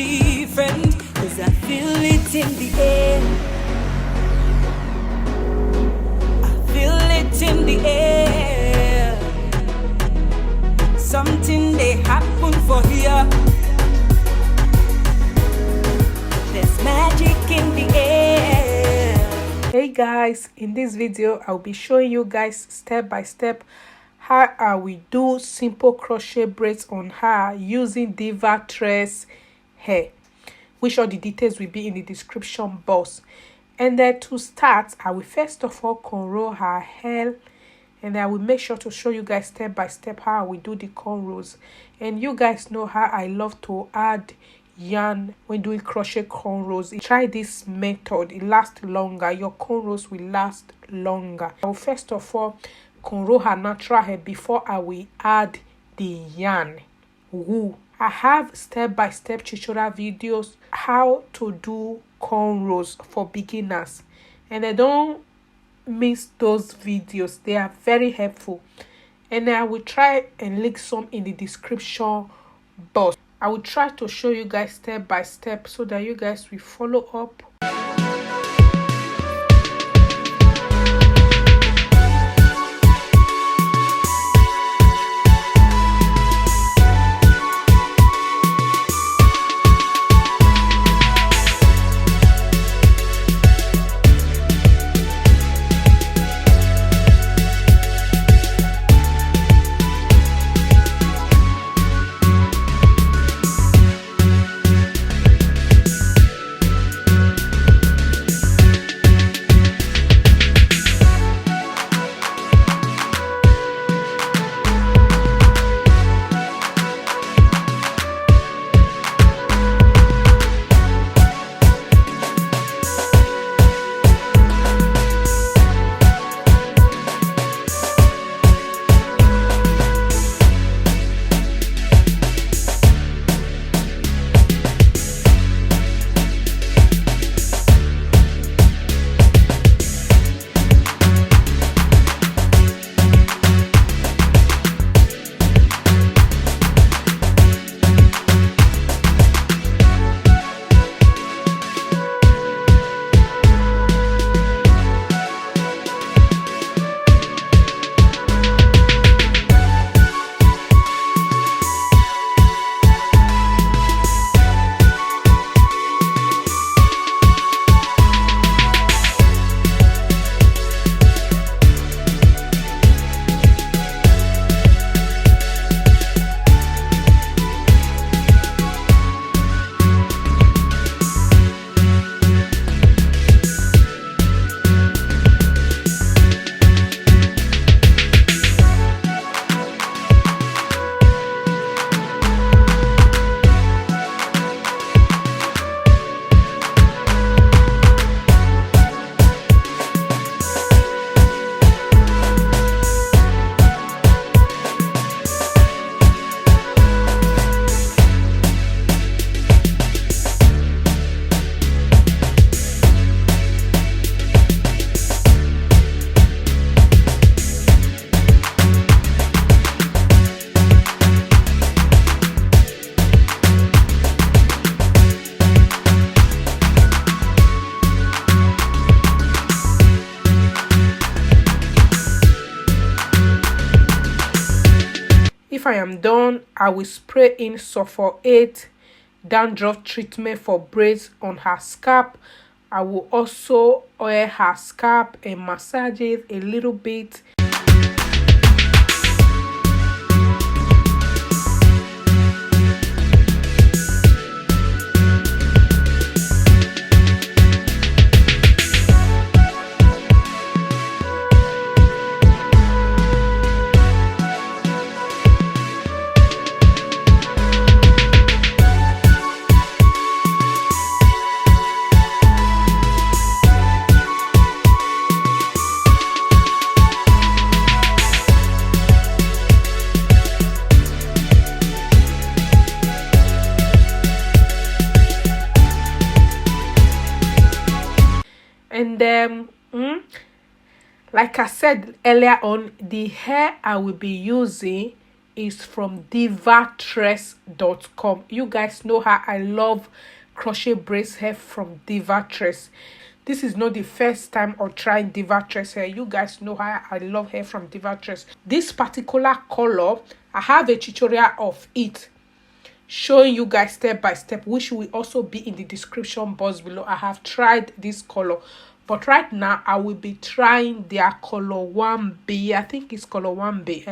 different, 'cause I feel it in the air. I feel it in the air. Something they happen for here. There's magic in the air. Hey guys, in this video I'll be showing you guys step by step how we do simple crochet braids on her using Divatress hair, which all the details will be in the description box. And then to start, I will first of all cornrow her hair, and I will make sure to show you guys step by step how we do the cornrows. And you guys know how I love to add yarn when doing crochet cornrows. Try this method, it lasts longer. Your cornrows will last longer. I will first of all cornrow her natural hair before I will add the yarn wool. I have step-by-step tutorial videos how to do cornrows for beginners, and I don't miss those videos. They are very helpful, and I will try and link some in the description box. I will try to show you guys step by step so that you guys will follow up. If I am done, I will spray in sulfur 8 dandruff treatment for braids on her scalp. I will also oil her scalp and massage it a little bit. And like I said earlier on, the hair I will be using is from Divatress.com. You guys know how I love crochet braids hair from Divatress. This is not the first time or trying Divatress hair. You guys know how I love hair from Divatress. This particular color, I have a tutorial of it showing you guys step by step, which will also be in the description box below. I have tried this color, but right now I will be trying their color 1B. I think it's color 1B.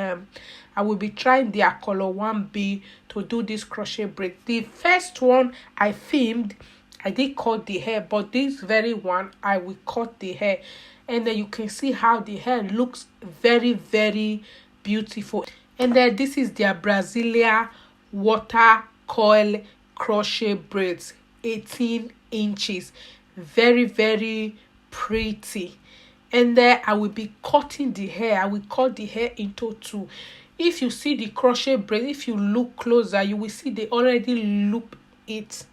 I will be trying their color 1B to do this crochet braid. The first one I filmed, I did cut the hair, but this very one I will cut the hair, and then you can see how the hair looks very, very beautiful. And then this is their Brazilian water coil crochet braids, 18 inches, very, very pretty. And then I will be cutting the hair. I will cut the hair into two. If you see the crochet braid, if you look closer, you will see they already loop it.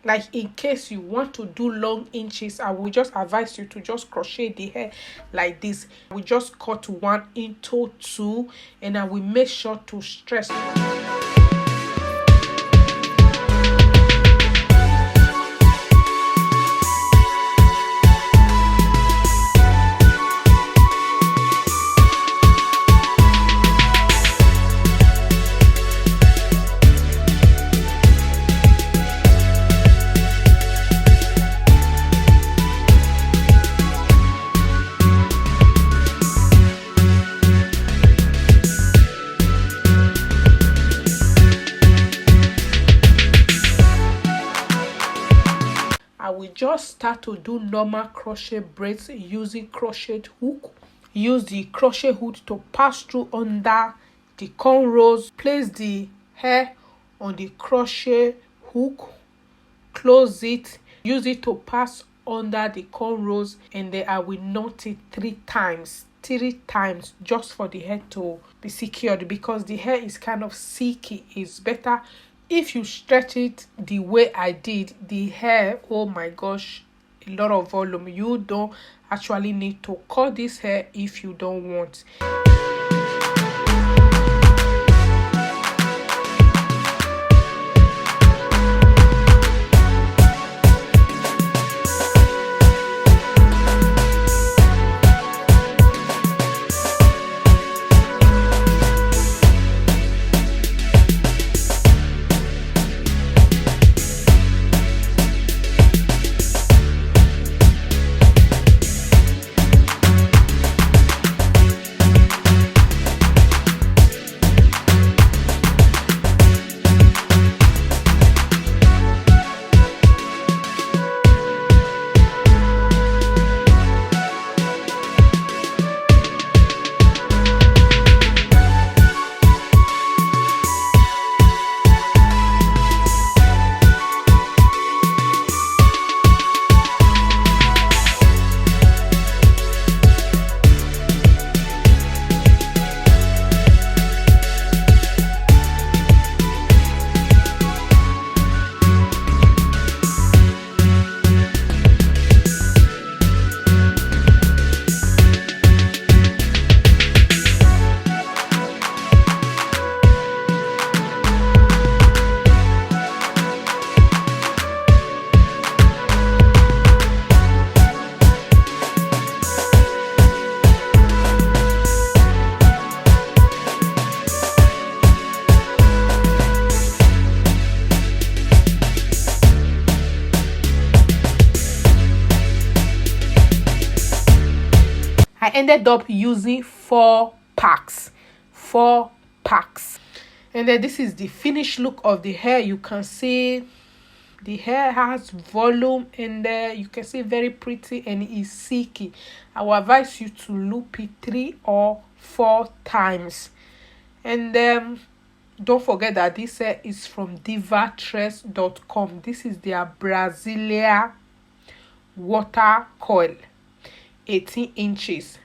Like, in case you want to do long inches, I will just advise you to just crochet the hair like this. We just cut one into two, and I will make sure to stretch. I will just start to do normal crochet braids using crochet hook. Use the crochet hook to pass through under the cornrows. Place the hair on the crochet hook, close it, use it to pass under the cornrows, and then I will knot it 3 times just for the hair to be secured, because the hair is kind of silky. It's better if you stretch it the way I did. The hair, oh my gosh, a lot of volume. You don't actually need to cut this hair if you don't want. I ended up using 4 packs. And then this is the finished look of the hair. You can see the hair has volume, and you can see very pretty, and it is silky. I will advise you to loop it 3 or 4 times. And don't forget that this hair is from Divatress.com. This is their Brazilian water coil, 18 inches.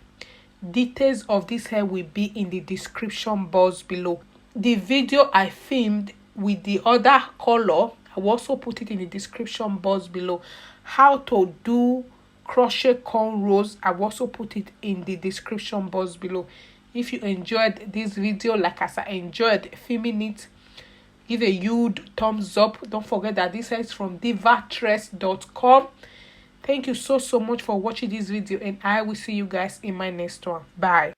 Details of this hair will be in the description box below. The video I filmed with the other color, I will also put it in the description box below. How to do crochet cornrows, I will also put it in the description box below. If you enjoyed this video like as I enjoyed filming it, give a huge thumbs up. Don't forget that this is from divatress.com. Thank you so much for watching this video, and I will see you guys in my next one. Bye.